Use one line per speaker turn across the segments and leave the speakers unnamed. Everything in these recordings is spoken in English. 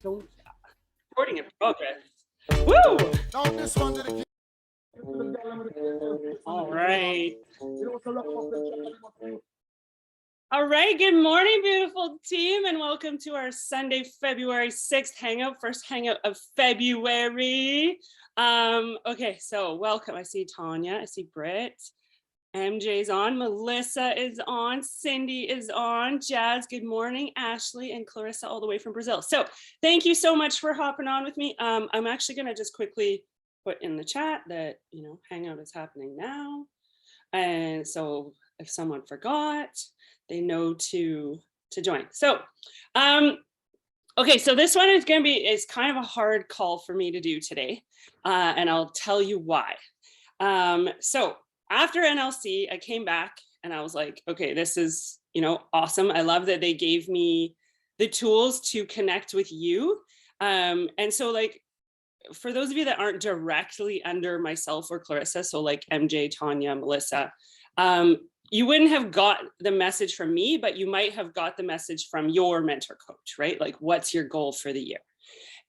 Don't recording in progress. Woo! All right. All right, good morning, beautiful team, and welcome to our Sunday, February 6th hangout, first hangout of February. Okay, so welcome. I see Tanya, I see Britt, MJ's on, Melissa is on, Cindy is on, Jazz, good morning, Ashley, and Clarissa all the way from Brazil. So thank you so much for hopping on with me. I'm actually gonna just quickly put in the chat that, hangout is happening now. And so if someone forgot, they know to join. So, okay, so this one is is kind of a hard call for me to do today. And I'll tell you why. So after NLC, I came back and I was like, okay, this is, awesome. I love that they gave me the tools to connect with you. And so like, for those of you that aren't directly under myself or Clarissa, so like MJ, Tanya, Melissa, you wouldn't have got the message from me, but you might have got the message from your mentor coach, right? Like, what's your goal for the year?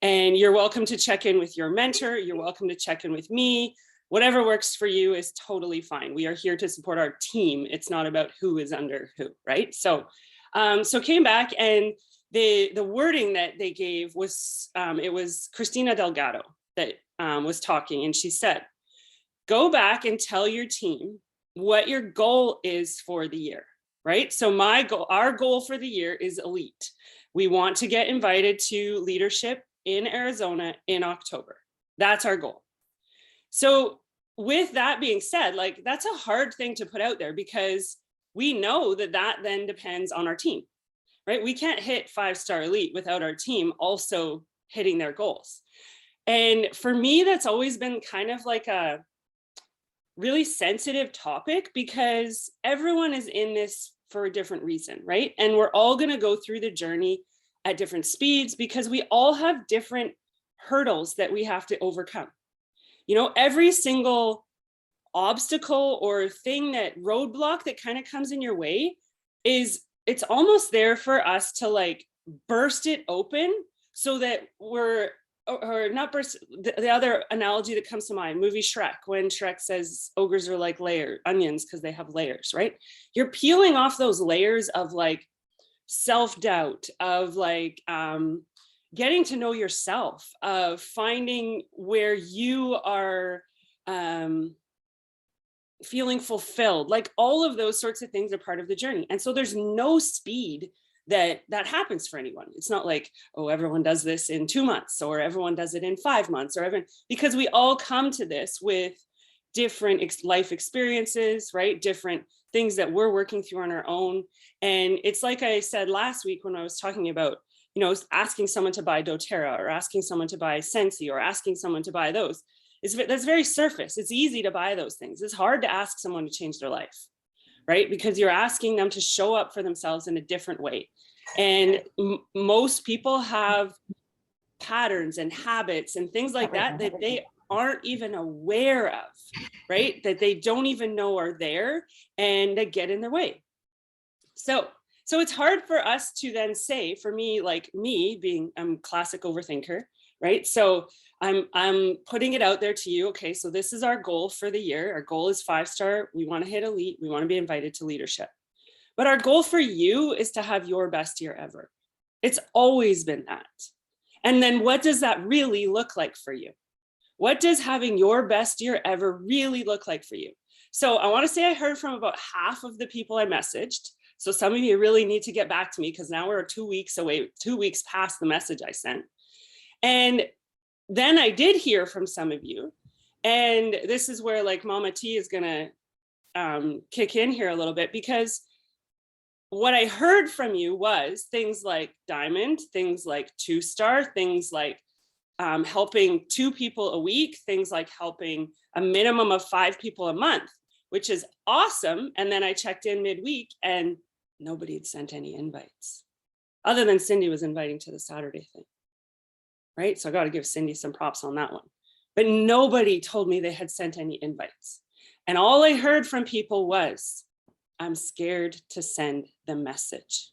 And you're welcome to check in with your mentor. You're welcome to check in with me. Whatever works for you is totally fine. We are here to support our team. It's not about who is under who, right? So, so came back and the wording that they gave was, it was Christina Delgado that was talking, and she said, go back and tell your team what your goal is for the year, right? So our goal for the year is elite. We want to get invited to leadership in Arizona in October. That's our goal. So with that being said, like, that's a hard thing to put out there because we know that then depends on our team, right? We can't hit 5-star elite without our team also hitting their goals. And for me, that's always been kind of like a really sensitive topic because everyone is in this for a different reason, right? And we're all going to go through the journey at different speeds because we all have different hurdles that we have to overcome. Every single obstacle or thing roadblock that kind of comes in your way it's almost there for us to like burst it open so that or not burst, the other analogy that comes to mind, movie Shrek, when Shrek says ogres are like onions because they have layers, right? You're peeling off those layers of like self-doubt, of like getting to know yourself, of finding where you are feeling fulfilled. Like all of those sorts of things are part of the journey. And so there's no speed that happens for anyone. It's not like, oh, everyone does this in 2 months or everyone does it in 5 months because we all come to this with different life experiences, right? Different things that we're working through on our own. And it's like I said last week when I was talking about, asking someone to buy doTERRA or asking someone to buy Sensi or asking someone to buy those. That's very surface. It's easy to buy those things. It's hard to ask someone to change their life, right? Because you're asking them to show up for themselves in a different way. And most people have patterns and habits and things like that they aren't even aware of, right? That they don't even know are there and that get in their way. So it's hard for us to then say, for me, like me being, I'm a classic overthinker, right? So I'm putting it out there to you. Okay, so this is our goal for the year. Our goal is 5-star. We want to hit elite. We want to be invited to leadership. But our goal for you is to have your best year ever. It's always been that. And then what does that really look like for you? What does having your best year ever really look like for you? So I want to say I heard from about half of the people I messaged. So some of you really need to get back to me because now we're 2 weeks away, 2 weeks past the message I sent. And then I did hear from some of you. And this is where like Mama T is going to kick in here a little bit, because what I heard from you was things like diamond, things like 2-star, things like helping 2 people a week, things like helping a minimum of 5 people a month, which is awesome. And then I checked in midweek and nobody had sent any invites other than Cindy was inviting to the Saturday thing, right? So I got to give Cindy some props on that one. But nobody told me they had sent any invites. And all I heard from people was, I'm scared to send the message.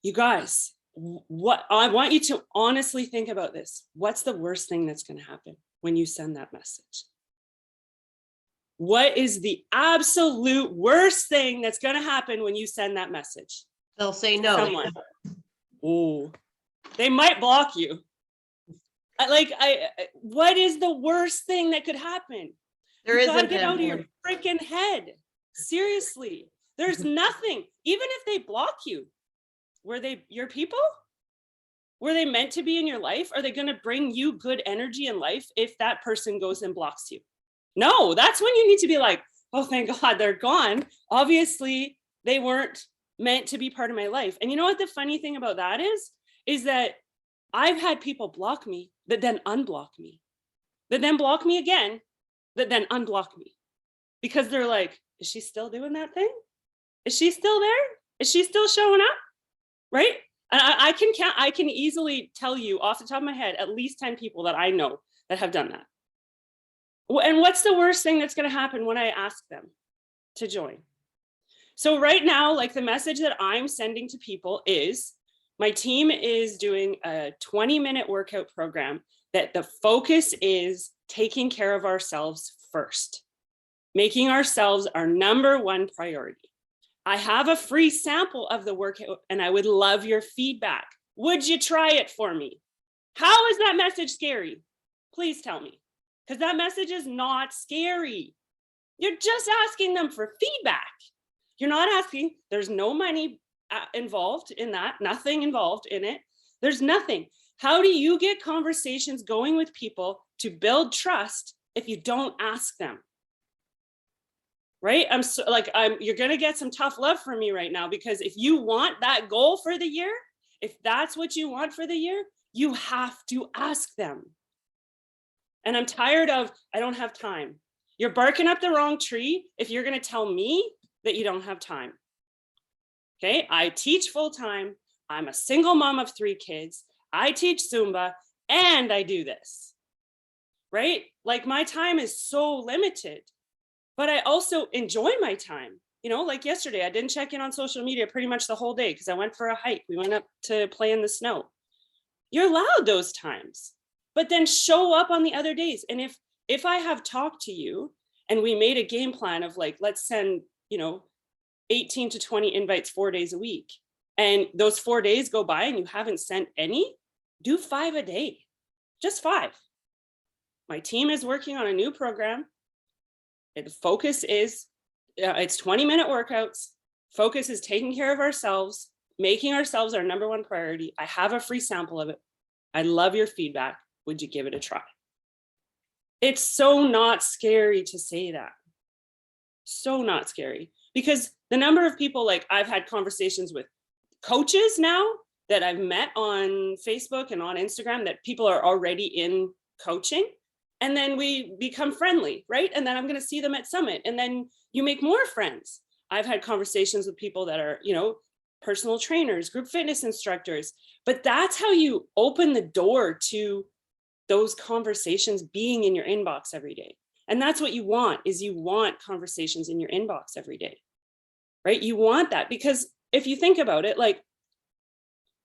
You guys, what I want you to honestly think about this. What's the worst thing that's going to happen when you send that message? What is the absolute worst thing that's going to happen when you send that message?
They'll say no.
Someone. Oh, they might block you. What is the worst thing that could happen?
There isn't.
You gotta get out of your freaking head. Seriously, there's nothing. Even if they block you, were they your people? Were they meant to be in your life? Are they going to bring you good energy in life if that person goes and blocks you? No, that's when you need to be like, oh, thank God they're gone. Obviously, they weren't meant to be part of my life. And you know what the funny thing about that is that I've had people block me that then unblock me, that then block me again, that then unblock me, because they're like, is she still doing that thing? Is she still there? Is she still showing up? Right? And I can easily tell you off the top of my head at least 10 people that I know that have done that. And what's the worst thing that's going to happen when I ask them to join? So right now, like, the message that I'm sending to people is my team is doing a 20-minute workout program that the focus is taking care of ourselves first, making ourselves our number one priority. I have a free sample of the workout and I would love your feedback. Would you try it for me? How is that message scary? Please tell me, because that message is not scary. You're just asking them for feedback. You're not asking, there's no money involved in that, nothing involved in it. There's nothing. How do you get conversations going with people to build trust if you don't ask them? Right? You're going to get some tough love from me right now, because if you want that goal for the year, if that's what you want for the year, you have to ask them. And I'm tired of, I don't have time. You're barking up the wrong tree if you're going to tell me that you don't have time. Okay, I teach full time. I'm a single mom of 3 kids. I teach Zumba and I do this, right? Like, my time is so limited, but I also enjoy my time. You know, like yesterday, I didn't check in on social media pretty much the whole day because I went for a hike. We went up to play in the snow. You're allowed those times, but then show up on the other days. And if I have talked to you and we made a game plan of, like, let's send, 18 to 20 invites 4 days a week, and those 4 days go by and you haven't sent any, do 5 a day, just 5. My team is working on a new program. The focus is, it's 20-minute workouts. Focus is taking care of ourselves, making ourselves our number one priority. I have a free sample of it. I love your feedback. Would you give it a try? It's so not scary to say that. So not scary. Because the number of people, like, I've had conversations with coaches now that I've met on Facebook and on Instagram, that people are already in coaching, and then we become friendly, right? And then I'm going to see them at Summit, and then you make more friends. I've had conversations with people that are, personal trainers, group fitness instructors, but that's how you open the door to those conversations being in your inbox every day. And that's what you want, is you want conversations in your inbox every day, right? You want that, because if you think about it, like,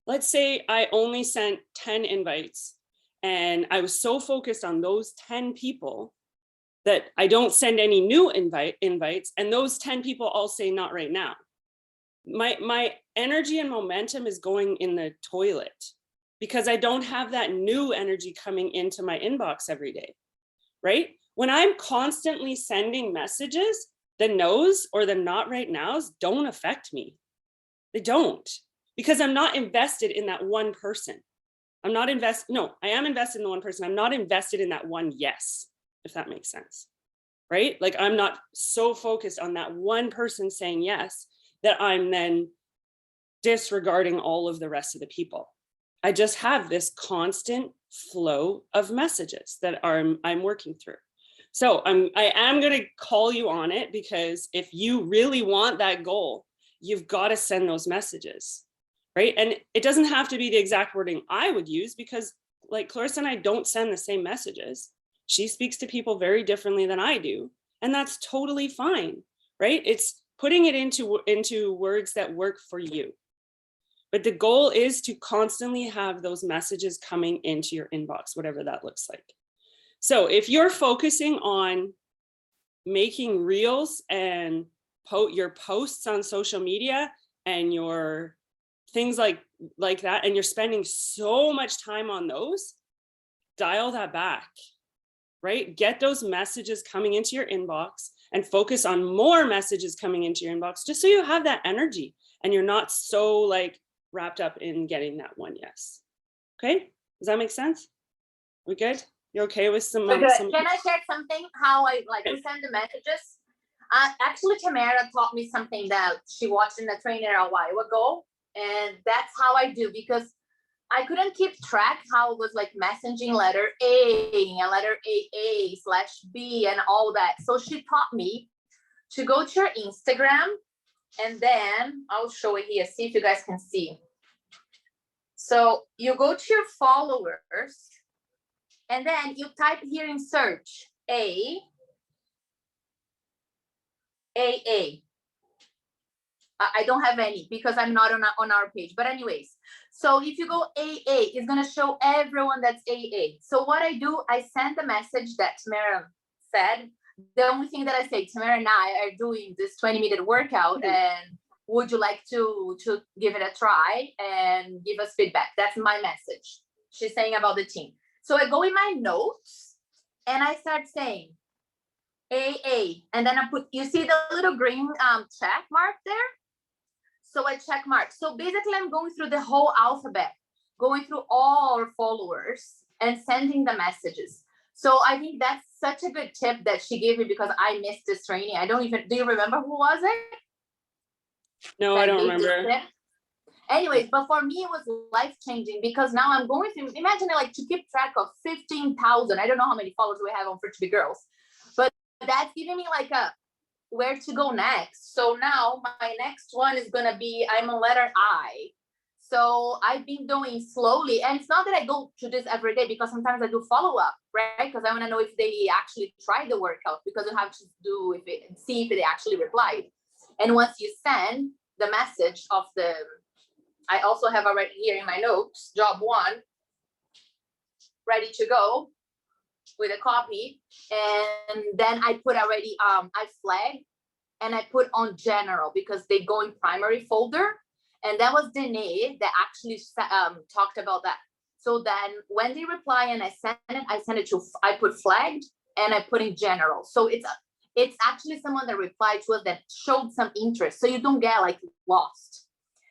let's say I only sent 10 invites and I was so focused on those 10 people that I don't send any new invites, and those 10 people all say not right now. My energy and momentum is going in the toilet because I don't have that new energy coming into my inbox every day, right? When I'm constantly sending messages, the no's or the not right nows don't affect me. They don't, because I'm not invested in that one person. I am invested in the one person. I'm not invested in that one yes, if that makes sense, right? Like, I'm not so focused on that one person saying yes that I'm then disregarding all of the rest of the people. I just have this constant flow of messages that I'm working through. So I am going to call you on it, because if you really want that goal, you've got to send those messages, right? And it doesn't have to be the exact wording I would use, because, like, Clarissa and I don't send the same messages. She speaks to people very differently than I do, and that's totally fine, right? It's putting it into words that work for you, But the goal is to constantly have those messages coming into your inbox, whatever that looks like. So if you're focusing on making reels and your posts on social media and your things like that, and you're spending so much time on those, dial that back, right? Get those messages coming into your inbox and focus on more messages coming into your inbox, just so you have that energy and you're not so like wrapped up in getting that one yes. Okay, does that make sense? We good? You're okay with some?
Can I share something? How I we send the messages. Actually, Tamara taught me something that she watched in the trainer a while ago, and that's how I do, because I couldn't keep track how it was like messaging letter A and letter AA/B and all that. So she taught me to go to your Instagram, and then I'll show it here. See if you guys can see. So you go to your followers, and then you type here in search AA. I don't have any because I'm not on our page. But anyways, so if you go AA, it's going to show everyone that's AA. So what I do, I send the message that Tamara said. The only thing that I say, Tamara and I are doing this 20-minute workout, and would you like to give it a try and give us feedback? That's my message. She's saying about the team. So I go in my notes and I start saying AA, and then I put, you see the little green check mark there? So I check mark. So basically I'm going through the whole alphabet, going through all our followers and sending the messages. So I think that's such a good tip that she gave me, because I missed this training. I don't even, do you remember who was it?
No, I don't remember.
Anyways, but for me, it was life-changing, because now I'm going through, imagine like to keep track of 15,000. I don't know how many followers we have on For To Be Girls, but that's giving me like a where to go next. So now my next one is going to be, I'm a letter I. So I've been doing slowly, and it's not that I go to this every day, because sometimes I do follow-up, right? Because I want to know if they actually tried the workout, because you have to do see if they actually replied. And once you send the message of the, I also have already here in my notes, job 1, ready to go with a copy. And then I put already, I flag and I put on general, because they go in primary folder. And that was Danae that actually talked about that. So then when they reply and I send it to, I put flagged and I put in general. So it's actually someone that replied to us that showed some interest. So you don't get like lost.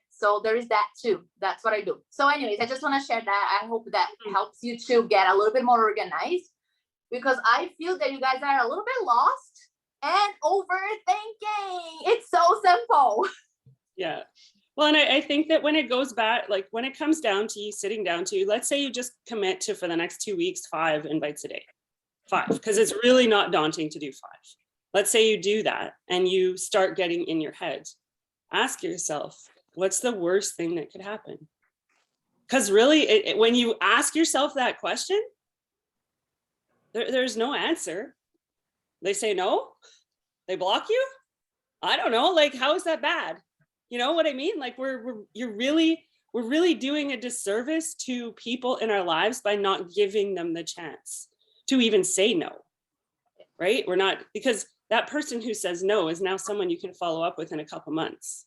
So there is that too. That's what I do. So anyways, I just want to share that. I hope that helps you to get a little bit more organized, because I feel that you guys are a little bit lost and overthinking. It's so simple.
Yeah. Well, and I think that when it goes back, like when it comes down to you sitting down to, let's say you just commit to, for the next 2 weeks, 5 invites a day, 5, because it's really not daunting to do 5. Let's say you do that and you start getting in your head. Ask yourself, what's the worst thing that could happen? Because really, when you ask yourself that question, there's no answer. They say no, they block you. I don't know, like, how is that bad? You know what I mean? Like we're really doing a disservice to people in our lives by not giving them the chance to even say no, right? We're not, because that person who says no is now someone you can follow up with in a couple months.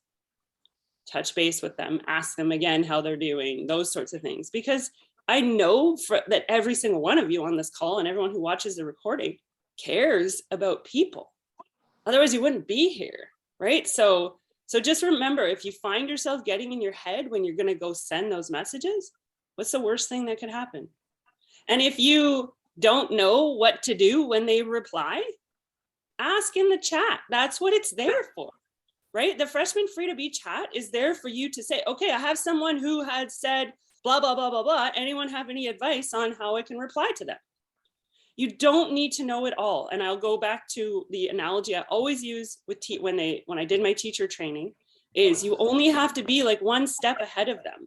Touch base with them, ask them again how they're doing, those sorts of things. Because I know that every single one of you on this call and everyone who watches the recording cares about people. Otherwise you wouldn't be here, right? So just remember, if you find yourself getting in your head when you're going to go send those messages, what's the worst thing that could happen? And if you don't know what to do when they reply, ask in the chat. That's what it's there for, right? The Freshman Free to Be chat is there for you to say, okay, I have someone who had said blah, blah, blah, blah, blah. Anyone have any advice on how I can reply to them? You don't need to know it all. And I'll go back to the analogy I always use with when I did my teacher training, is you only have to be like one step ahead of them,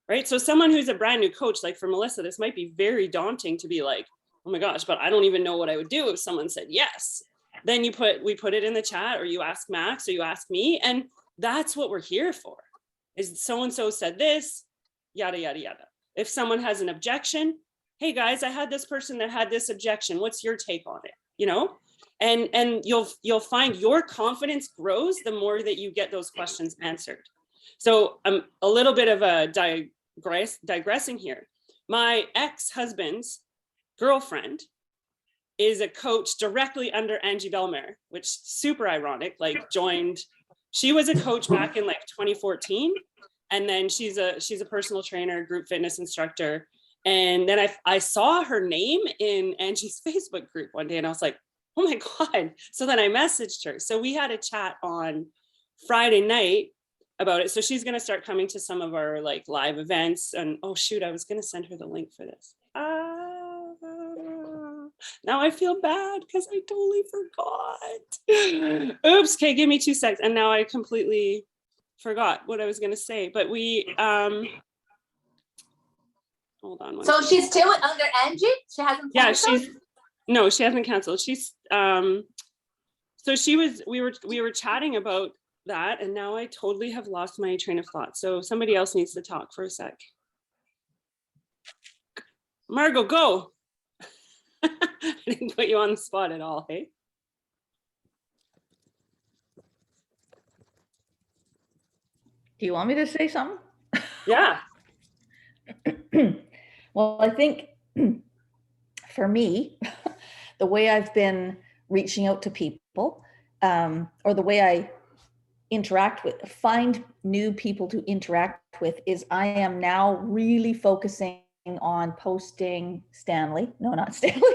right? So someone who's a brand new coach, like for Melissa, this might be very daunting to be like, oh my gosh, but I don't even know what I would do if someone said yes. Then we put it in the chat, or you ask Max or you ask me, and that's what we're here for. is so-and-so said this, yada, yada, yada. If someone has an objection, hey guys, I had this person that had this objection. What's your take on it? You know, and you'll find your confidence grows the more that you get those questions answered. So I'm a little bit of a digressing here. My ex-husband's girlfriend is a coach directly under Angie Belmer, which super ironic, like she was a coach back in like 2014. And then she's a personal trainer, group fitness instructor. And then I saw her name in Angie's Facebook group one day and I was like, oh my God. So then I messaged her. So we had a chat on Friday night about it. So she's going to start coming to some of our like live events. And oh shoot, I was going to send her the link for this. Now I feel bad because I totally forgot. Oops. Okay, give me 2 seconds. And now I completely forgot what I was going to say. But we hold on.
So she's still under Angie? She hasn't canceled?
No, she hasn't canceled. She's so we were chatting about that and now I totally have lost my train of thought. So somebody else needs to talk for a sec. Margot, go. I didn't put you on the spot at all, hey?
Do you want me to say something?
Yeah.
Well, I think for me, the way I've been reaching out to people, or the way I find new people to interact with is I am now really focusing on posting Stanley. No, not Stanley,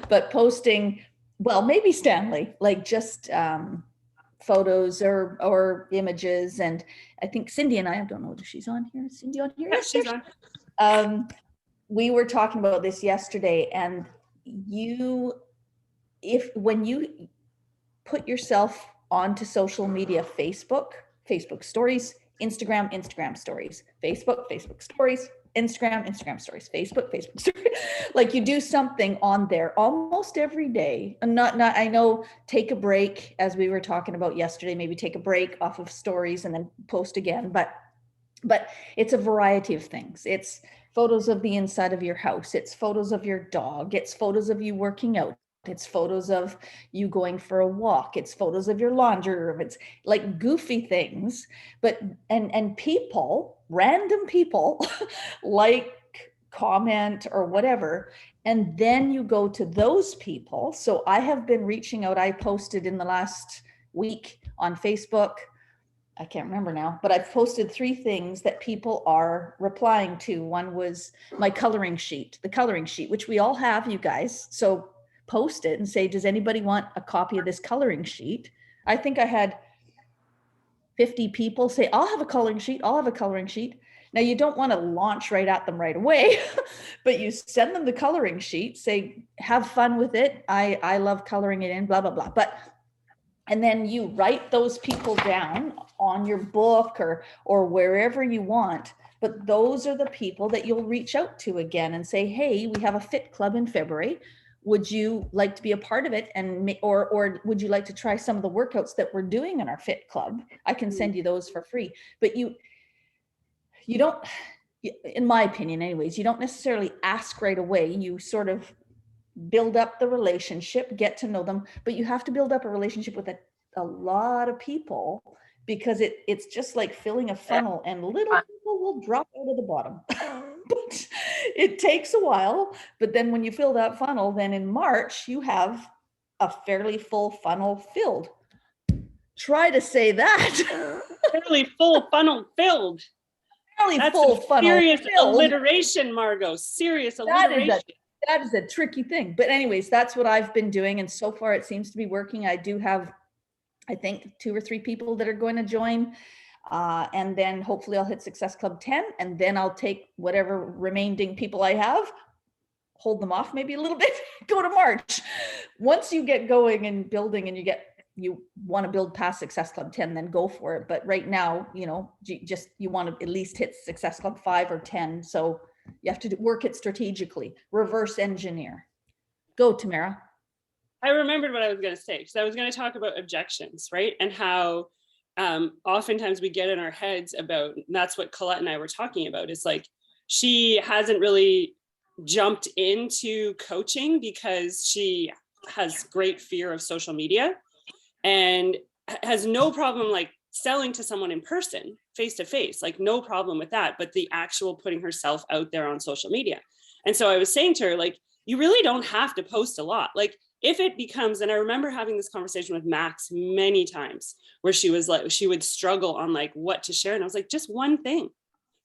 but posting, well, maybe Stanley, like just photos or images. And I think Cindy and I don't know if she's on here. Is Cindy on here?
Yeah, she's on.
We were talking about this yesterday, and when you put yourself onto social media, Facebook stories, Instagram stories, Facebook stories, Instagram stories, Facebook stories, like you do something on there almost every day. And not I know, take a break, as we were talking about yesterday, maybe take a break off of stories and then post again, but it's a variety of things. It's photos of the inside of your house, it's photos of your dog, it's photos of you working out, it's photos of you going for a walk, it's photos of your laundry room, it's like goofy things, but and people, random people like, comment or whatever, and then you go to those people. So I have been reaching out. I posted in the last week on Facebook, I can't remember now, but I've posted 3 things that people are replying to. One was my coloring sheet, the coloring sheet, which we all have, you guys. So post it and say, does anybody want a copy of this coloring sheet? I think I had 50 people say, I'll have a coloring sheet. I'll have a coloring sheet. Now you don't want to launch right at them right away, but you send them the coloring sheet, say, have fun with it. I love coloring it in, blah, blah, blah. And then you write those people down on your book or wherever you want. But those are the people that you'll reach out to again and say, hey, we have a fit club in February. Would you like to be a part of it? And or would you like to try some of the workouts that we're doing in our fit club? I can send you those for free. But you don't, in my opinion anyways, you don't necessarily ask right away. You sort of build up the relationship, get to know them, but you have to build up a relationship with a lot of people, because it's just like filling a funnel, and little people will drop out of the bottom. But it takes a while. But then when you fill that funnel, then in March you have a fairly full funnel filled. Try to say that.
Fairly full funnel filled.
That's full funnel
serious
filled.
Alliteration, Margot. Serious alliteration.
That is a tricky thing. But anyways, that's what I've been doing. And so far it seems to be working. I do have, I think, 2 or 3 people that are going to join. And then hopefully I'll hit Success Club 10. And then I'll take whatever remaining people I have, hold them off maybe a little bit, go to March. Once you get going and building and you want to build past Success Club 10, then go for it. But right now, you want to at least hit Success Club 5 or 10. So you have to work it strategically, reverse engineer. Go, Tamara.
I remembered what I was going to say. So I was going to talk about objections, right? And how oftentimes we get in our heads about, and that's what Colette and I were talking about, is like, she hasn't really jumped into coaching because she has great fear of social media and has no problem like selling to someone in person, face to face, like no problem with that, but the actual putting herself out there on social media. And so I was saying to her, like, you really don't have to post a lot. Like if it becomes, and I remember having this conversation with Max many times where she was like, she would struggle on like what to share. And I was like, just one thing.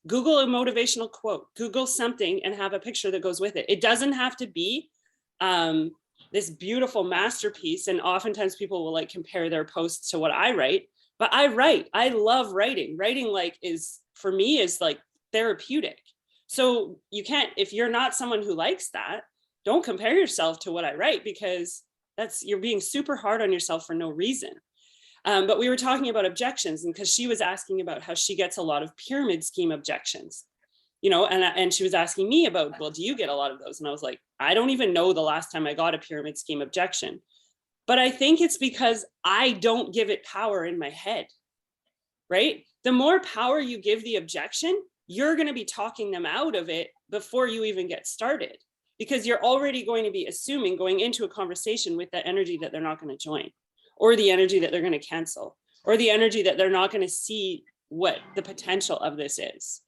Google a motivational quote, Google something and have a picture that goes with it. It doesn't have to be this beautiful masterpiece. And oftentimes people will like compare their posts to what I write, but I love writing. Writing like is, for me, is like therapeutic. So you can't, if you're not someone who likes that, don't compare yourself to what I write, because you're being super hard on yourself for no reason. But we were talking about objections, and because she was asking about how she gets a lot of pyramid scheme objections, you know, and she was asking me about, well, do you get a lot of those? And I was like, I don't even know the last time I got a pyramid scheme objection, but I think it's because I don't give it power in my head, right? The more power you give the objection, you're going to be talking them out of it before you even get started, because you're already going to be assuming going into a conversation with that energy that they're not going to join, or the energy that they're going to cancel, or the energy that they're not going to see what the potential of this is.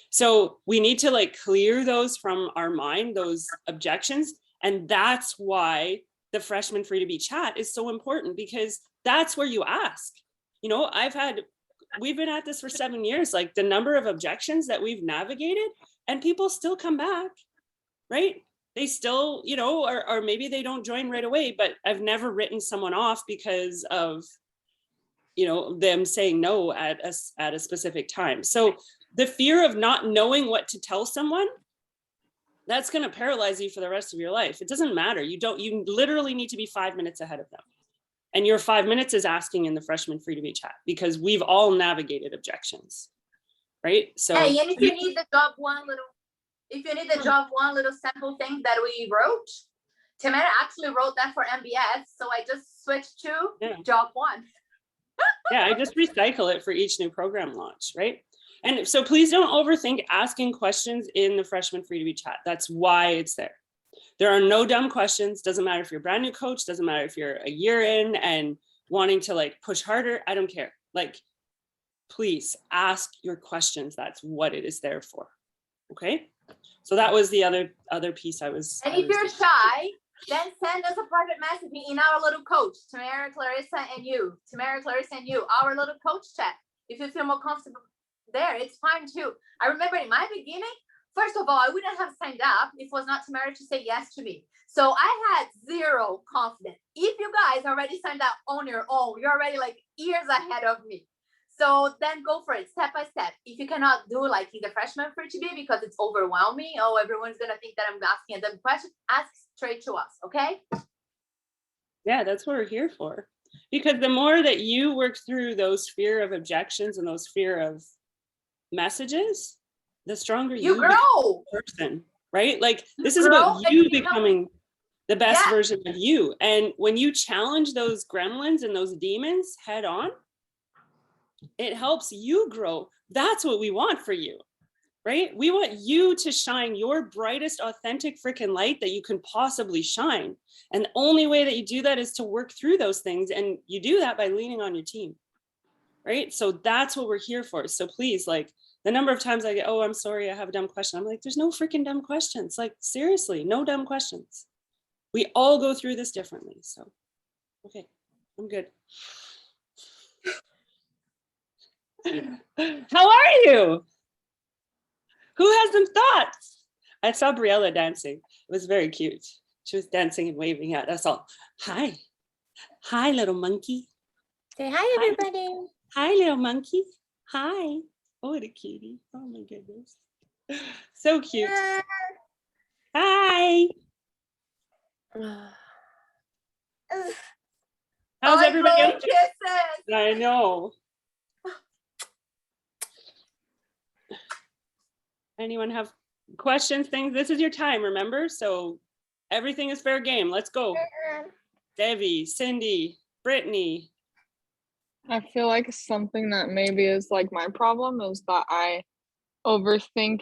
So we need to like clear those from our mind, those objections. And that's why the freshman free to be chat is so important, because that's where you ask. You know, we've been at this for 7 years, like the number of objections that we've navigated, and people still come back, right? They still, you know, or maybe they don't join right away, but I've never written someone off because of, you know, them saying no at a specific time. So the fear of not knowing what to tell someone, that's going to paralyze you for the rest of your life. It doesn't matter. You literally need to be 5 minutes ahead of them. And your 5 minutes is asking in the freshman free to be chat, because we've all navigated objections, right? So
hey, and if you need to drop one little sample thing that we wrote, Tamara actually wrote that for MBS, so I just switched to job one.
Yeah, I just recycle it for each new program launch, right? And so please don't overthink asking questions in the freshman free to be chat. That's why it's there. There are no dumb questions. Doesn't matter if you're a brand new coach, doesn't matter if you're a year in and wanting to like push harder. I don't care. Like, please ask your questions. That's what it is there for. Okay. So that was the other piece I was.
And if you're shy, then send us a private message in our little coach, Tamara, Clarissa, and you. Tamara, Clarissa, and you, our little coach chat. If you feel more comfortable there, it's fine too. I remember in my beginning, first of all, I wouldn't have signed up if it was not Tamara to say yes to me. So I had zero confidence. If you guys already signed up on your own, you're already like years ahead of me. So then go for it, step by step. If you cannot do like in the freshman free to be because it's overwhelming, oh, everyone's gonna think that I'm asking them questions, ask straight to us, okay?
Yeah, that's what we're here for. Because the more that you work through those fear of objections and those fear of messages, the stronger you
grow
person, right? Like this is about you becoming the best version of you. And when you challenge those gremlins and those demons head on, it helps you grow. That's what we want for you, right? We want you to shine your brightest, authentic freaking light that you can possibly shine. And the only way that you do that is to work through those things. And you do that by leaning on your team, right? So that's what we're here for. So please, like the number of times I get, oh, I'm sorry, I have a dumb question. I'm like, there's no freaking dumb questions. Like, seriously, no dumb questions. We all go through this differently. So, okay, I'm good. How are you? Who has some thoughts? I saw Briella dancing. It was very cute. She was dancing and waving at us all. Hi. Hi, little monkey.
Say hi, everybody.
Hi, little monkey. Hi. Oh, what a cutie. Oh, my goodness. So cute. Hi. How's everybody else? I know. Anyone have questions, things? This is your time, remember? So everything is fair game. Let's go. Debbie, Cindy, Brittany,
I feel like something that maybe is like my problem is that I overthink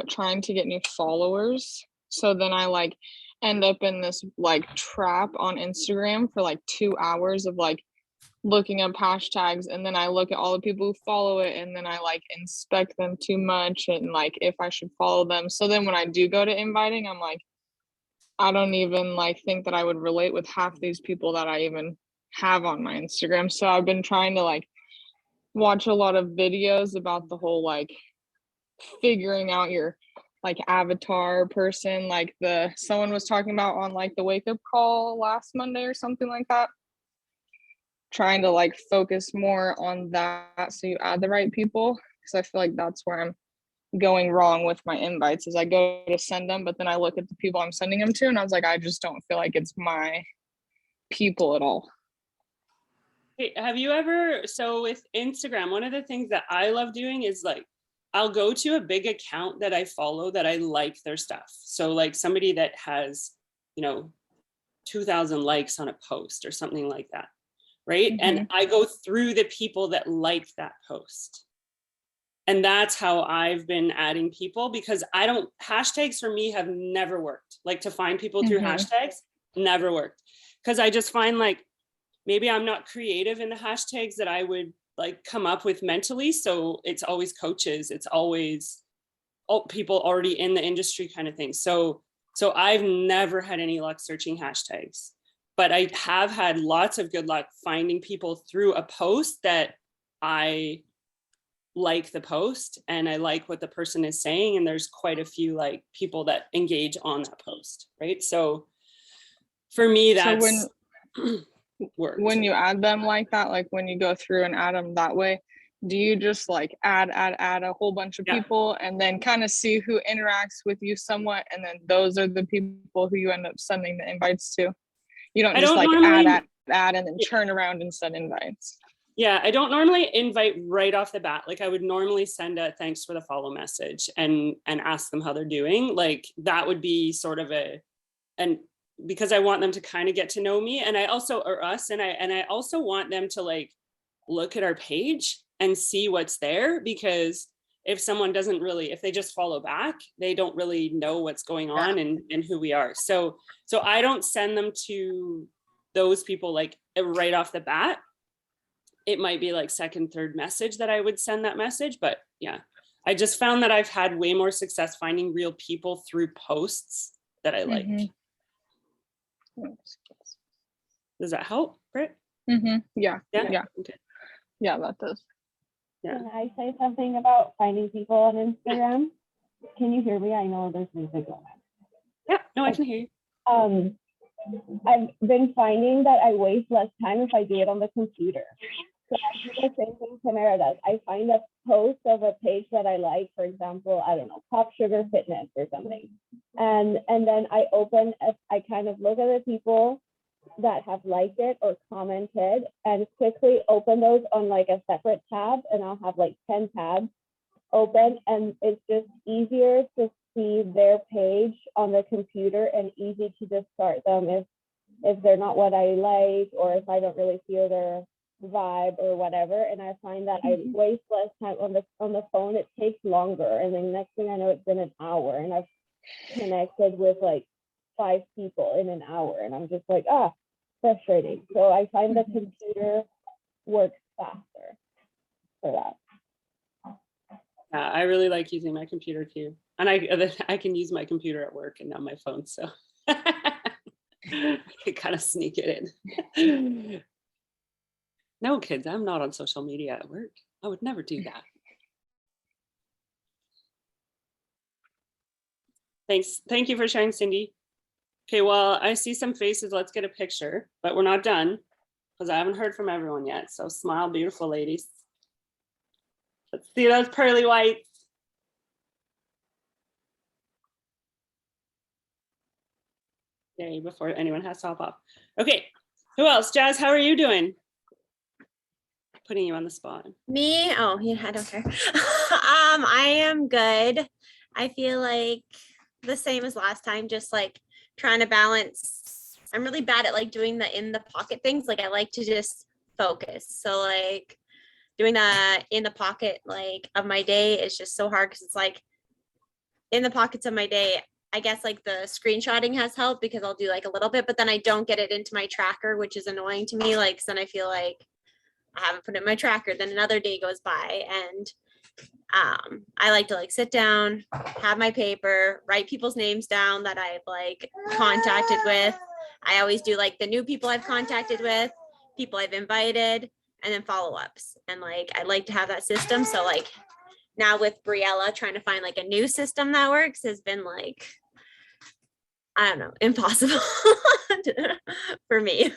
trying to get new followers. So then I like end up in this like trap on Instagram for like 2 hours of like looking up hashtags, and then I look at all the people who follow it, and then I like inspect them too much and like if I should follow them. So then when I do go to inviting, I'm like, I don't even like think that I would relate with half these people that I even have on my Instagram. So I've been trying to like watch a lot of videos about the whole like figuring out your like avatar person, like the someone was talking about on like the wake up call last Monday or something like that. Trying to like focus more on that so you add the right people, because I feel like that's where I'm going wrong with my invites is I go to send them, but then I look at the people I'm sending them to and I was like, I just don't feel like it's my people at all.
Hey, have you ever, so with Instagram, one of the things that I love doing is like, I'll go to a big account that I follow that I like their stuff. So like somebody that has, 2,000 likes on a post or something like that, right? And I go through the people that like that post. And that's how I've been adding people, because hashtags for me have never worked. Like to find people through hashtags, never worked. Because I just find like, maybe I'm not creative in the hashtags that I would like come up with mentally. So it's always coaches, it's always people already in the industry kind of thing. So I've never had any luck searching hashtags, but I have had lots of good luck finding people through a post that I like the post and I like what the person is saying. And there's quite a few like people that engage on that post, right? So for me, that's worked.
When you add them like that, like when you go through and add them that way, do you just like add a whole bunch of people and then kind of see who interacts with you somewhat, and then those are the people who you end up sending the invites to? You don't just like add and then turn around and send invites.
Yeah, I don't normally invite right off the bat. Like I would normally send a thanks for the follow message and ask them how they're doing. Like that would be sort of because I want them to kind of get to know me, and I also also want them to like look at our page and see what's there, because if someone if they just follow back, they don't really know what's going on and who we are. So I don't send them to those people like right off the bat. It might be like second, third message that I would send that message. But yeah, I just found that I've had way more success finding real people through posts that I like. Does that help, Britt?
Yeah.
Okay.
Yeah, that does.
Yeah. Can I say something about finding people on Instagram? Can you hear me? I know there's music going on.
Yeah, no, I can hear you.
I've been finding that I waste less time if I do it on the computer. So I do the same thing Tamara does. I find a post of a page that I like, for example, I don't know, Pop Sugar Fitness or something. And then I kind of look at the people that have liked it or commented and quickly open those on like a separate tab, and I'll have like 10 tabs open, and it's just easier to see their page on the computer and easy to discard them if they're not what I like, or if I don't really feel their vibe or whatever. And I find that I waste less time on the phone. It takes longer, and then next thing I know, it's been an hour and I've connected with like 5 people in an hour, and I'm just like, frustrating. So I find the computer works faster for that.
Yeah, I really like using my computer too, and I can use my computer at work and not my phone, so I can kind of sneak it in. No, kids, I'm not on social media at work. I would never do that. Thanks. Thank you for sharing, Cindy. Okay, well, I see some faces. Let's get a picture, but we're not done because I haven't heard from everyone yet. So smile, beautiful ladies. Let's see those pearly whites. Okay, before anyone has to hop off. Okay, who else? Jazz, how are you doing? Putting you on the spot.
Me? Oh, yeah, I don't care. I am good. I feel like the same as last time, just like trying to balance. I'm really bad at like doing the in the pocket things. Like I like to just focus. So like doing that in the pocket like of my day is just so hard because it's like in the pockets of my day, I guess like the screenshotting has helped because I'll do like a little bit, but then I don't get it into my tracker, which is annoying to me. Like, 'cause then I feel like I haven't put it in my tracker. Then another day goes by, and I like to like sit down, have my paper, write people's names down that I've like contacted with. I always do like the new people I've contacted with, people I've invited, and then follow-ups. And like I like to have that system. So like now with Briella, trying to find like a new system that works has been like, I don't know, impossible for me.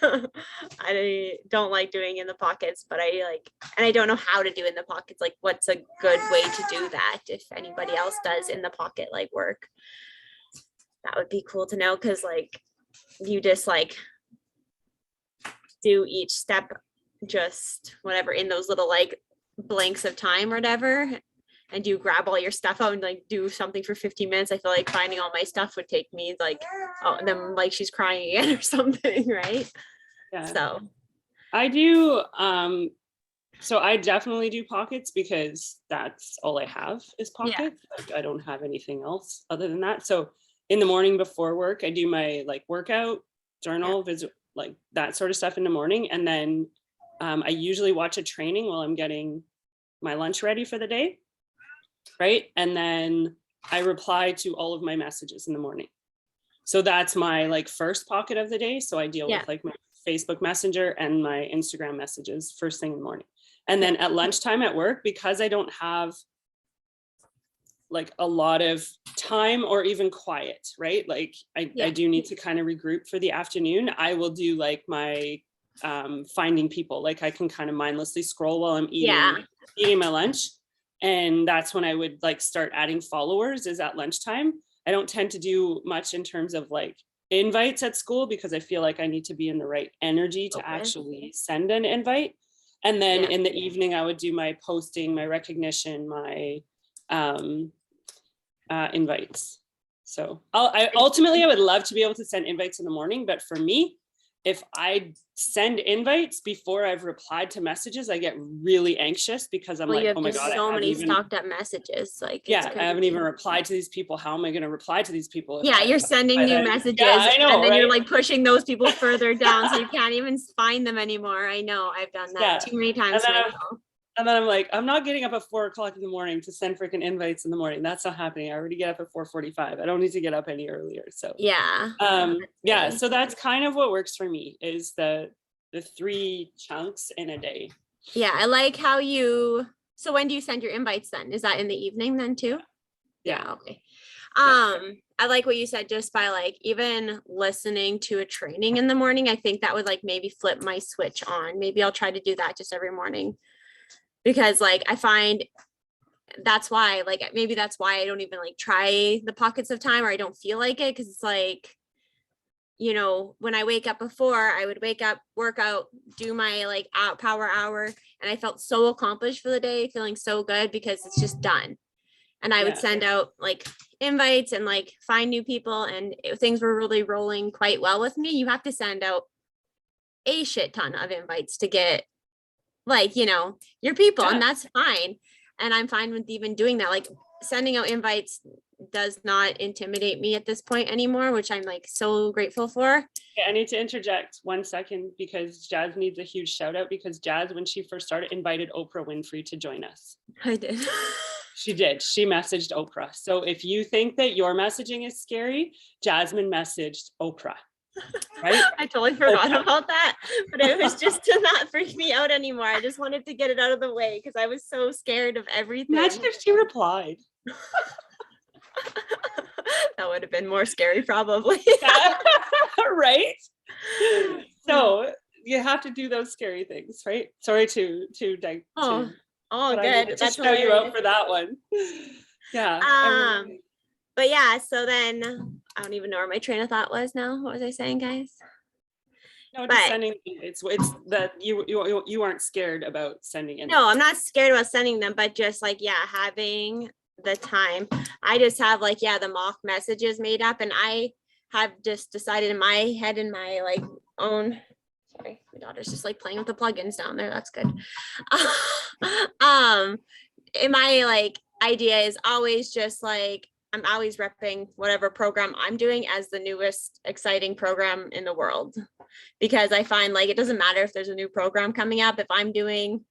I don't like doing in the pockets, but I like, and I don't know how to do in the pockets. Like what's a good way to do that? If anybody else does in the pocket like work, that would be cool to know. Cause like you just like do each step, just whatever in those little like blanks of time or whatever. And you grab all your stuff out and like do something for 15 minutes. I feel like finding all my stuff would take me like, oh, and then like she's crying again or something, right?
Yeah.
So
I do. So I definitely do pockets because that's all I have is pockets. Like, I don't have anything else other than that. So in the morning before work, I do my like workout, journal, visit, like that sort of stuff in the morning. And then I usually watch a training while I'm getting my lunch ready for the day. Right. And then I reply to all of my messages in the morning. So that's my like first pocket of the day. So I deal with like my Facebook Messenger and my Instagram messages first thing in the morning. And then at lunchtime at work, because I don't have like a lot of time or even quiet, right? Like I do need to kind of regroup for the afternoon. I will do like my finding people. Like I can kind of mindlessly scroll while I'm eating my lunch. And that's when I would like start adding followers is at lunchtime. I don't tend to do much in terms of like invites at school because I feel like I need to be in the right energy to actually send an invite. And then in the evening, I would do my posting, my recognition, my invites. So I ultimately would love to be able to send invites in the morning, but for me, if I send invites before I've replied to messages, I get really anxious because I'm like, oh my God,
so many stocked up messages. Like,
I haven't even replied to these people. How am I going to reply to these people?
You're sending new messages.
I know,
and then
right?
You're like pushing those people further down so you can't even find them anymore. I know, I've done that too many times.
And then I'm like, I'm not getting up at 4 o'clock in the morning to send freaking invites in the morning. That's not happening. I already get up at 4:45. I don't need to get up any earlier. So so that's kind of what works for me is the 3 chunks in a day.
Yeah, I like how so when do you send your invites then? Is that in the evening then too? Yeah, okay. I like what you said, just by like even listening to a training in the morning, I think that would like maybe flip my switch on. Maybe I'll try to do that just every morning. Because like I find that's why I don't even like try the pockets of time, or I don't feel like it, because it's like, you know, when I wake up before, I would wake up, work out, do my like power hour, and I felt so accomplished for the day, feeling so good because it's just done. And I would send out like invites and like find new people, and things were really rolling quite well with me. You have to send out a shit ton of invites to get like, you know, your people, and that's fine. And I'm fine with even doing that. Like sending out invites does not intimidate me at this point anymore, which I'm like so grateful for.
I need to interject 1 second because Jazz needs a huge shout out, because Jazz, when she first started, invited Oprah Winfrey to join us.
I did.
She did. She messaged Oprah. So if you think that your messaging is scary, Jasmine messaged Oprah. Right?
I totally forgot about that, but it was just to not freak me out anymore. I just wanted to get it out of the way because I was so scared of everything.
Imagine if she replied.
That would have been more scary, probably.
Right? So you have to do those scary things, right? Sorry to good.
That's
shout you out for that one. Yeah.
But yeah, so then I don't even know where my train of thought was now. What was I saying, guys?
No, just sending. It's that you aren't scared about sending in.
No, I'm not scared about sending them, but just like having the time. I just have like the mock messages made up, and I have just decided in my head, in my like own Sorry, my daughter's just like playing with the plugins down there. That's good. In my like idea is always just like, I'm always repping whatever program I'm doing as the newest exciting program in the world, because I find like it doesn't matter if there's a new program coming up. If I'm doing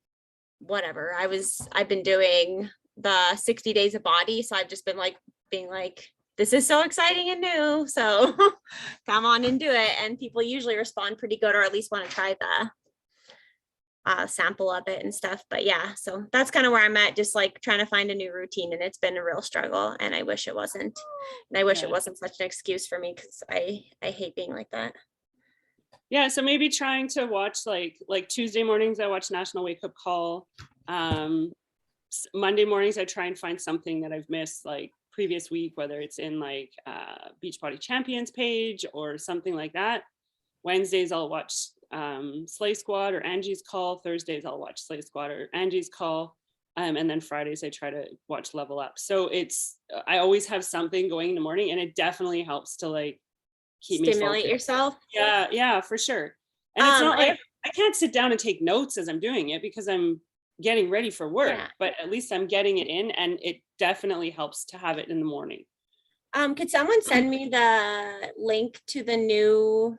whatever, I've been doing the 60 days of body, so I've just been like being like, this is so exciting and new, so come on and do it. And people usually respond pretty good, or at least want to try the sample of it and stuff. But yeah, so that's kind of where I'm at, just like trying to find a new routine, and it's been a real struggle, and I wish it wasn't. And I wish it wasn't such an excuse for me, because I hate being like that.
Yeah, so maybe trying to watch like Tuesday mornings I watch National Wake Up Call. Monday mornings I try and find something that I've missed like previous week, whether it's in like Beachbody Champions page or something like that. Wednesdays I'll watch Slay Squad or Angie's Call. Thursdays I'll watch Slay Squad or Angie's Call. And then Fridays I try to watch Level Up. So I always have something going in the morning, and it definitely helps to like keep me
Stimulate yourself.
Yeah, for sure. And it's not like I can't sit down and take notes as I'm doing it, because I'm getting ready for work, but at least I'm getting it in, and it definitely helps to have it in the morning.
Could someone send me the link to the new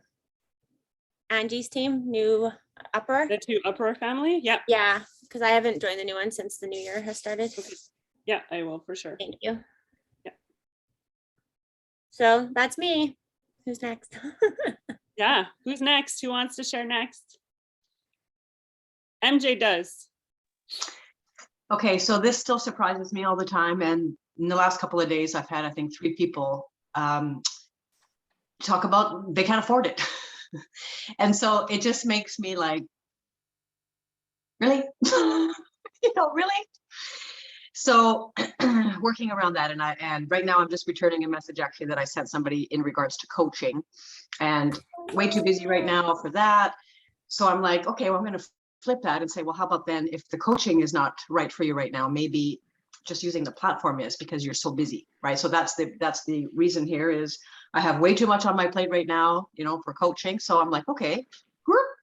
Angie's team, new upper?
The two upper family? Yeah.
Yeah, because I haven't joined the new one since the new year has started.
Okay. Yeah, I will for sure.
Thank you.
Yeah.
So that's me. Who's next?
Yeah, who's next? Who wants to share next? MJ does.
Okay, so this still surprises me all the time. And in the last couple of days, I've had, I think, 3 people talk about they can't afford it. And so it just makes me like, really? Really? So working around that, and right now I'm just returning a message actually that I sent somebody in regards to coaching, and way too busy right now for that. So I'm like, okay, well, I'm going to flip that and say, well, how about then if the coaching is not right for you right now, maybe just using the platform is, because you're so busy, right? So that's the reason here is I have way too much on my plate right now, for coaching. So I'm like, okay,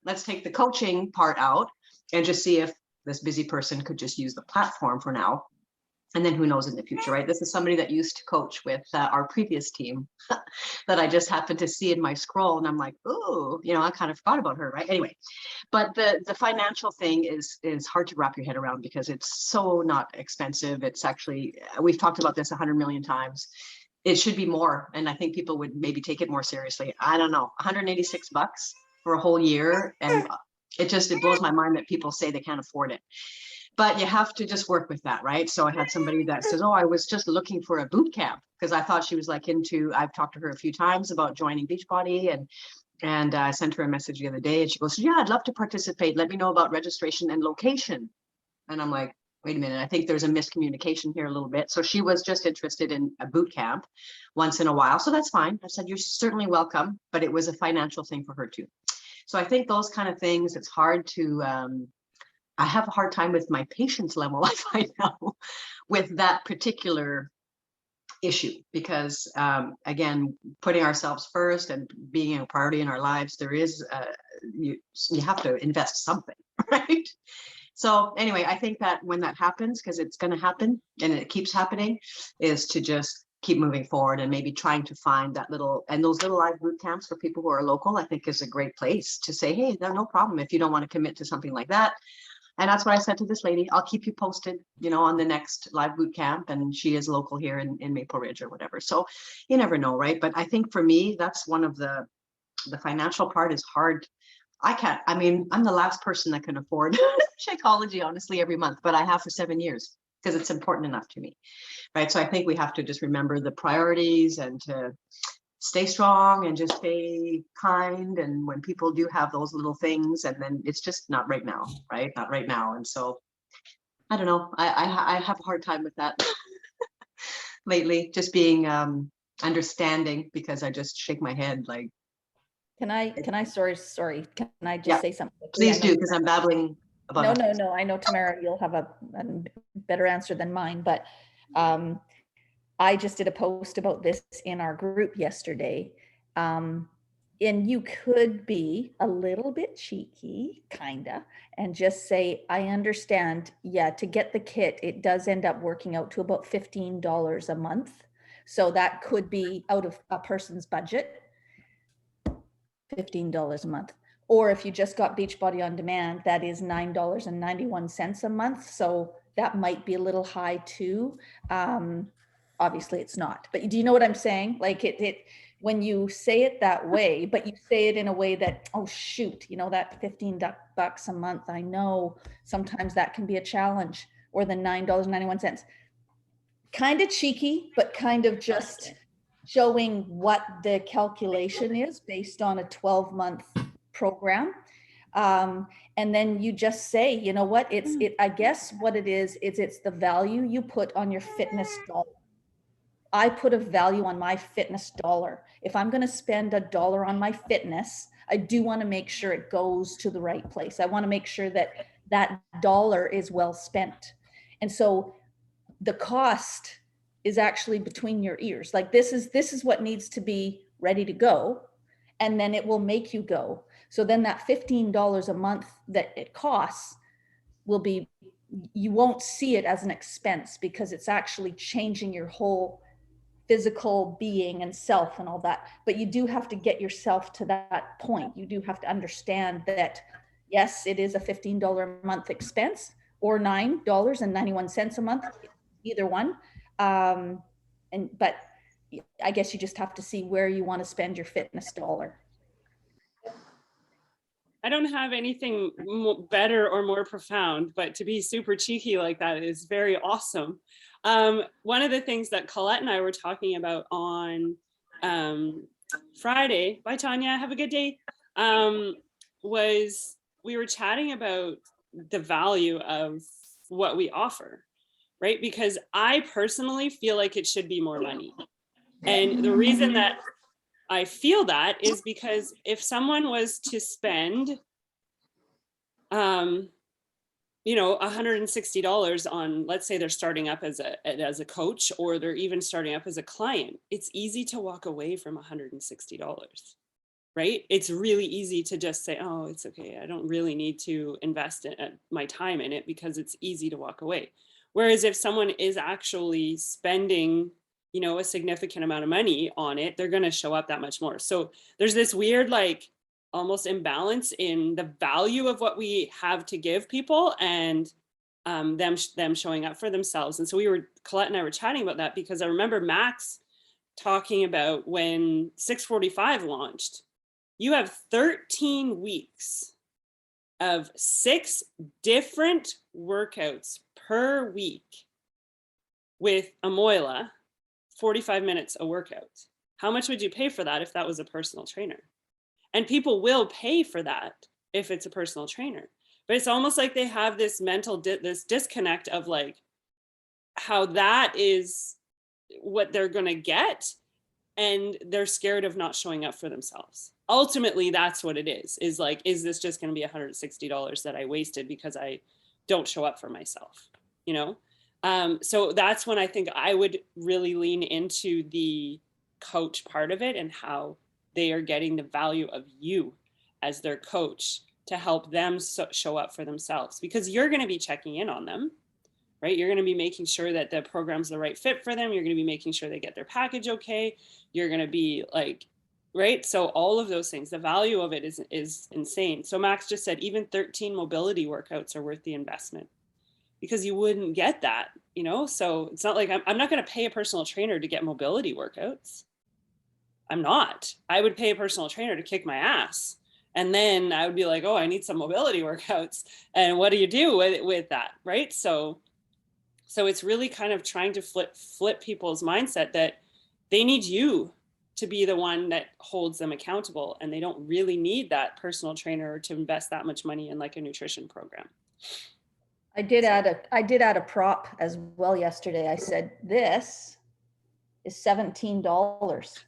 let's take the coaching part out and just see if this busy person could just use the platform for now. And then who knows in the future, right? This is somebody that used to coach with our previous team that I just happened to see in my scroll. And I'm like, oh, I kind of forgot about her, right? Anyway, but the financial thing is hard to wrap your head around, because it's so not expensive. It's actually, we've talked about this 100 million times. It should be more. And I think people would maybe take it more seriously. I don't know, $186 for a whole year. And it blows my mind that people say they can't afford it. But you have to just work with that, right? So I had somebody that says, oh, I was just looking for a boot camp, because I thought she was like I've talked to her a few times about joining Beachbody, and I sent her a message the other day, and she goes, yeah, I'd love to participate. Let me know about registration and location. And I'm like, wait a minute, I think there's a miscommunication here a little bit. So she was just interested in a boot camp once in a while. So that's fine. I said, you're certainly welcome, but it was a financial thing for her too. So I think those kind of things, it's hard to, I have a hard time with my patience level, I find now, with that particular issue, because again, putting ourselves first and being a priority in our lives, there is, you have to invest something, right? So anyway, I think that when that happens, because it's going to happen and it keeps happening, is to just keep moving forward and maybe trying to find that those little live boot camps for people who are local, I think is a great place to say, hey, no problem if you don't want to commit to something like that. And that's what I said to this lady. I'll keep you posted, on the next live boot camp. And she is local here in Maple Ridge or whatever. So you never know, right? But I think for me, that's one of the financial part is hard. I'm the last person that can afford Shakeology, honestly, every month, but I have for 7 years because it's important enough to me, right? So I think we have to just remember the priorities and to stay strong and just stay kind. And when people do have those little things, and then it's just not right now, right? Not right now. And so I don't know. I have a hard time with that lately, just being understanding, because I just shake my head like.
Can I, sorry, can I just say something?
Please do, because I'm babbling about
No, I know, Tamara, you'll have a better answer than mine, but I just did a post about this in our group yesterday. And you could be a little bit cheeky, kinda, and just say, I understand, yeah, to get the kit, it does end up working out to about $15 a month. So that could be out of a person's budget, $15 a month. Or if you just got Beachbody On Demand, that is $9.91 a month. So that might be a little high too. Obviously it's not, but do you know what I'm saying? Like when you say it that way, but you say it in a way that, oh shoot, you know, that 15 bucks a month, I know sometimes that can be a challenge, or the $9.91. Kind of cheeky, but kind of just showing what the calculation is based on a 12-month program. And then you just say, you know what, I guess what it is it's the value you put on your fitness dollar. I put a value on my fitness dollar. If I'm going to spend $1 on my fitness, I do want to make sure it goes to the right place. I want to make sure that that dollar is well spent. And so the cost is actually between your ears. Like this is what needs to be ready to go. And then it will make you go. So then that $15 a month that it costs will be, you won't see it as an expense because it's actually changing your whole physical being and self and all that. But you do have to get yourself to that point. You do have to understand that, yes, it is a $15 a month expense or $9.91 a month, either one. But I guess you just have to see where you want to spend your fitness dollar.
I don't have anything better or more profound, but to be super cheeky like that is very awesome. One of the things that Colette and I were talking about on Friday, bye Tanya, have a good day, was we were chatting about the value of what we offer, right? Because I personally feel like it should be more money. And the reason that I feel that is because if someone was to spend, you know, $160 on, let's say they're starting up as a coach, or they're even starting up as a client, it's easy to walk away from $160, right? It's really easy to just say, oh, it's okay, I don't really need to invest my time in it, because it's easy to walk away. Whereas if someone is actually spending, you know, a significant amount of money on it, they're going to show up that much more. So there's this weird, like, almost imbalance in the value of what we have to give people and them showing up for themselves. And so Colette and I were chatting about that, because I remember Max talking about when 645 launched, you have 13 weeks of 6 different workouts per week with Amoila, 45 minutes a workout. How much would you pay for that if that was a personal trainer? And people will pay for that if it's a personal trainer. But it's almost like they have this mental, this disconnect of like, how that is what they're going to get. And they're scared of not showing up for themselves. Ultimately, that's what it is like, is this just going to be $160 that I wasted because I don't show up for myself, you know? So that's when I think I would really lean into the coach part of it, and how they are getting the value of you as their coach to help them show up for themselves, because you're going to be checking in on them, right? You're going to be making sure that the program's the right fit for them. You're going to be making sure they get their package okay. You're going to be like, right? So all of those things, the value of it is insane. So Max just said even 13 mobility workouts are worth the investment, because you wouldn't get that, you know? So it's not like I'm not going to pay a personal trainer to get mobility workouts. I'm not. I would pay a personal trainer to kick my ass. And then I would be like, oh, I need some mobility workouts. And what do you do with that, right? So it's really kind of trying to flip people's mindset that they need you to be the one that holds them accountable. And they don't really need that personal trainer to invest that much money in like a nutrition program.
I did add a prop as well yesterday. I said, this is $17.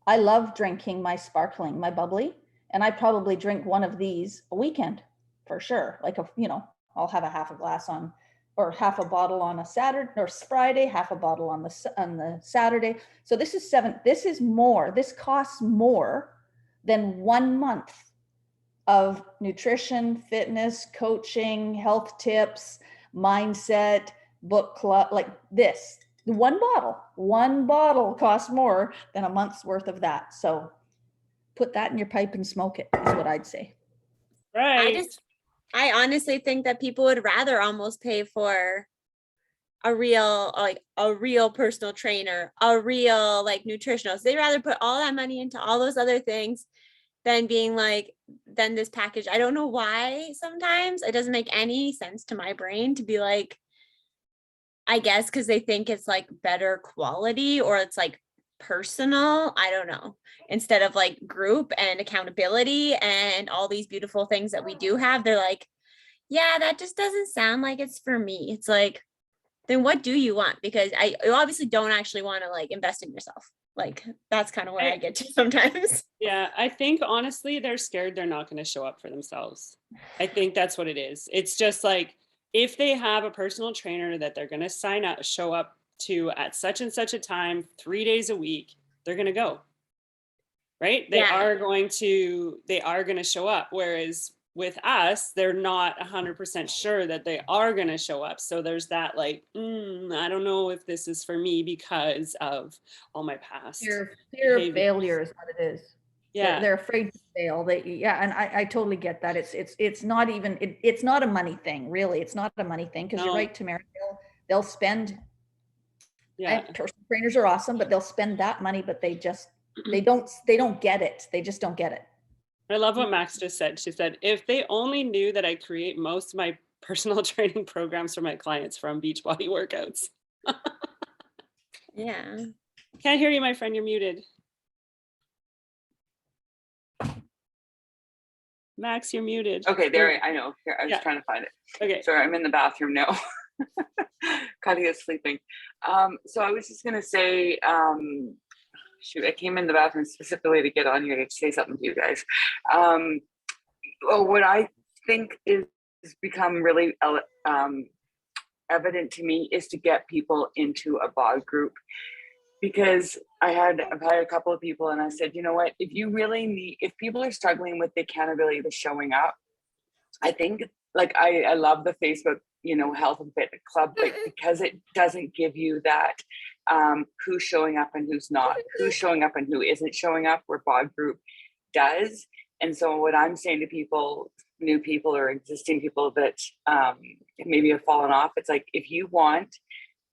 I love drinking my sparkling, my bubbly, and I probably drink one of these a weekend for sure. Like, I'll have a half a glass on, or half a bottle on a Saturday or Friday, half a bottle on the Saturday. So this is more, this costs more then 1 month of nutrition, fitness, coaching, health tips, mindset, book club, like this. One bottle costs more than a month's worth of that. So put that in your pipe and smoke it is what I'd say.
Right.
I honestly think that people would rather almost pay for a real personal trainer, a real like nutritionist. They'd rather put all that money into all those other things than being like, then this package. I don't know why sometimes it doesn't make any sense to my brain to be like, I guess because they think it's like better quality or it's like personal. I don't know. Instead of like group and accountability and all these beautiful things that we do have, they're like, yeah, that just doesn't sound like it's for me. It's like, then what do you want? Because you obviously don't actually want to like invest in yourself. Like that's kind of where I get to sometimes.
Yeah, I think honestly, they're scared they're not going to show up for themselves. I think that's what it is. It's just like, if they have a personal trainer that they're going to show up to at such and such a time, 3 days a week, they're going to go. Right? They are going to show up. Whereas with us, they're not 100% sure that they are going to show up. So there's that like, I don't know if this is for me because of all my past.
Fear of failure is what it is.
Yeah.
They're afraid to fail. And I totally get that. It's not even, it's not a money thing, really. It's not a money thing because you're right, Tamara. They'll spend, personal trainers are awesome, but they'll spend that money, but they don't get it. They just don't get it.
I love what Max just said. She said, if they only knew that I create most of my personal training programs for my clients from Beachbody workouts.
Yeah.
Can't hear you, my friend. You're muted. Max, you're muted.
Okay, there, I know. Here, I was trying to find it.
Okay.
Sorry, I'm in the bathroom now. Katia is sleeping. So I was just gonna say, shoot, I came in the bathroom specifically to get on here to say something to you guys. What I think is become really evident to me is to get people into a bod group, because I've had a couple of people and I said, you know what, if people are struggling with the accountability of showing up, I think like I love the Facebook, health and fitness club, but because it doesn't give you that who's showing up and who's not, who's showing up and who isn't showing up, where bod group does. And so what I'm saying to people, new people or existing people that maybe have fallen off, it's like, if you want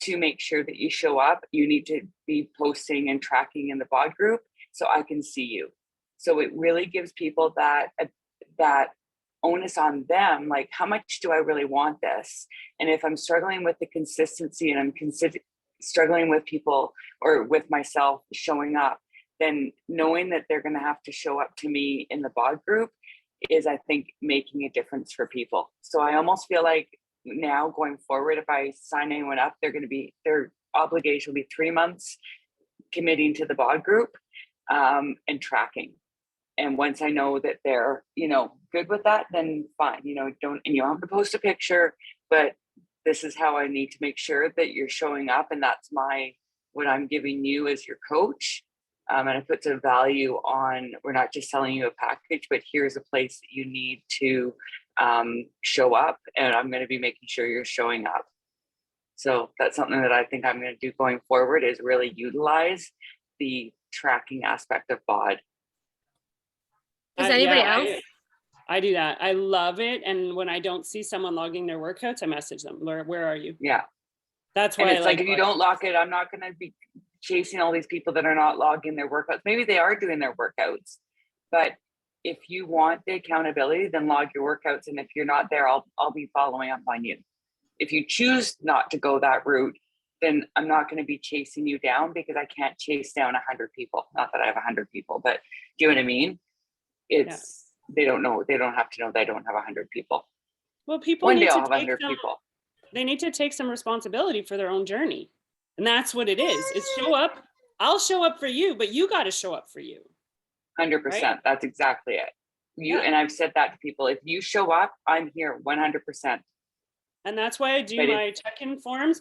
to make sure that you show up, you need to be posting and tracking in the bod group so I can see you. So it really gives people that onus on them, like, how much do I really want this? And if I'm struggling with the consistency and I'm struggling with people or with myself showing up, then knowing that they're going to have to show up to me in the bod group is, I think, making a difference for people. So I almost feel like now going forward, if I sign anyone up, their obligation will be 3 months committing to the bod group and tracking. And once I know that they're, good with that, then fine, you don't have to post a picture, but this is how I need to make sure that you're showing up. And that's what I'm giving you as your coach. And I put some value on, we're not just selling you a package, but here's a place that you need to show up, and I'm going to be making sure you're showing up. So that's something that I think I'm going to do going forward, is really utilize the tracking aspect of bod.
Does anybody else?
I do that. I love it. And when I don't see someone logging their workouts, I message them. Where are you?
Yeah.
That's why.
And it's like if you don't log it, I'm not going to be chasing all these people that are not logging their workouts. Maybe they are doing their workouts, but if you want the accountability, then log your workouts. And if you're not there, I'll be following up on you. If you choose not to go that route, then I'm not going to be chasing you down, because I can't chase down 100 people. Not that I have 100 people, but do you know what I mean? They don't know. They don't have to know that I don't have 100 people.
Well, people
one
need
day I'll
to
have 100 people.
They need to take some responsibility for their own journey. And that's what it is. It's show up. I'll show up for you, but you got to show up for you.
100%.
Right?
That's exactly it. And I've said that to people. If you show up, I'm here 100%.
And that's why I do my check-in forms,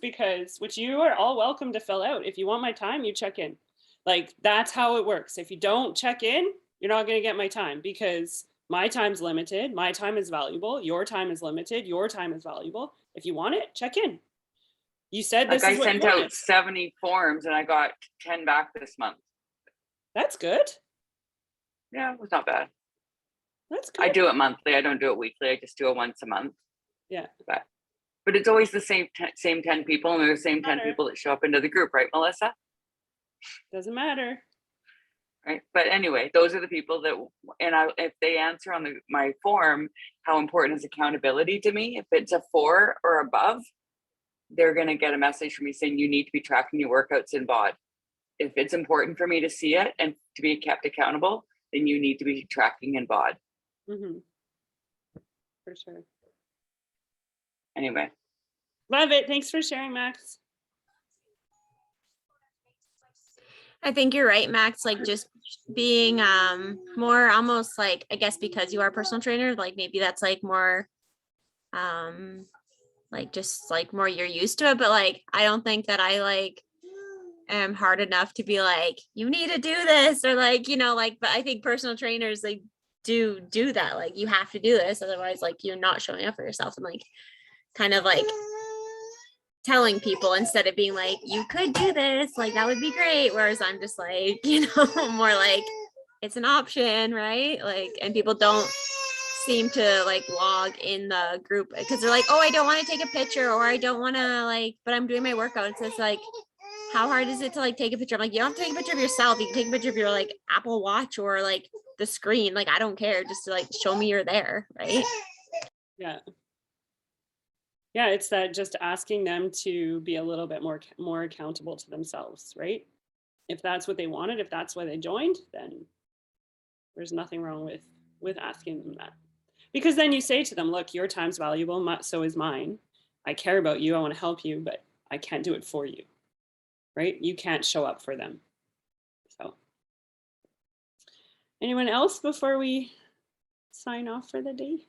which you are all welcome to fill out. If you want my time, you check in. Like, that's how it works. If you don't check in, You're not going to get my time because my time's limited. My time is valuable. Your time is limited. Your time is valuable. If you want it, check in. You said this
Like
is
I
what
sent
you
out
wanted.
70 forms and I got 10 back this month.
That's good.
Yeah, it was not bad.
That's good.
I do it monthly. I don't do it weekly. I just do it once a month.
Yeah.
But it's always the same 10 people, and they're the same 10
Matter.
people that show up into the group, right, Melissa?
Doesn't matter.
Right. But anyway, those are the people that, and if they answer on my form, how important is accountability to me? If it's a 4 or above, they're going to get a message from me saying you need to be tracking your workouts in BOD. If it's important for me to see it and to be kept accountable, then you need to be tracking in BOD.
Mm-hmm. For sure.
Anyway.
Love it. Thanks for sharing, Max.
I think you're right, Max. Like just being more almost like, I guess because you are a personal trainer, like maybe that's like more like just like more you're used to it. But like I don't think that I like am hard enough to be like, you need to do this, or like, you know, like, but I think personal trainers like do that. Like you have to do this, otherwise like you're not showing up for yourself, and like kind of like telling people instead of being like, you could do this, like that would be great. Whereas I'm just like, you know, more like it's an option, right? Like, and people don't seem to like log in the group because they're like, oh, I don't want to take a picture, or I don't want to like, but I'm doing my workout. So it's like, how hard is it to like take a picture? I'm like, you don't have to take a picture of yourself. You can take a picture of your like Apple Watch or like the screen. Like, I don't care. Just to like show me you're there, right?
Yeah. Yeah, it's that just asking them to be a little bit more accountable to themselves, right? If that's what they wanted, if that's why they joined, then there's nothing wrong with asking them that. Because then you say to them, look, your time's valuable, so is mine. I care about you, I want to help you, but I can't do it for you, right? You can't show up for them. So, anyone else before we sign off for the day?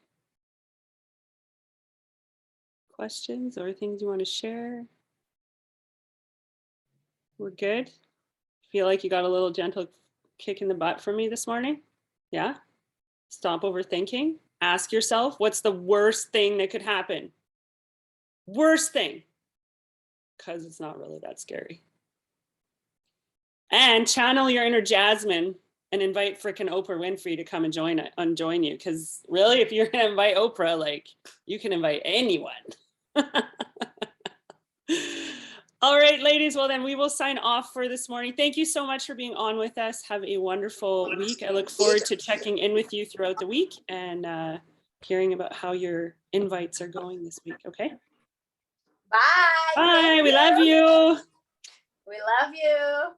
Questions or things you want to share? We're good? Feel like you got a little gentle kick in the butt from me this morning? Yeah? Stop overthinking. Ask yourself, what's the worst thing that could happen? Worst thing. Because it's not really that scary. And channel your inner Jasmine and invite frickin' Oprah Winfrey to come and join you. Because really, if you're going to invite Oprah, like, you can invite anyone. All right, ladies. Well, then we will sign off for this morning. Thank you so much for being on with us. Have a wonderful week. I look forward to checking in with you throughout the week and hearing about how your invites are going this week. Okay.
Bye.
Bye. We love you.
We love you.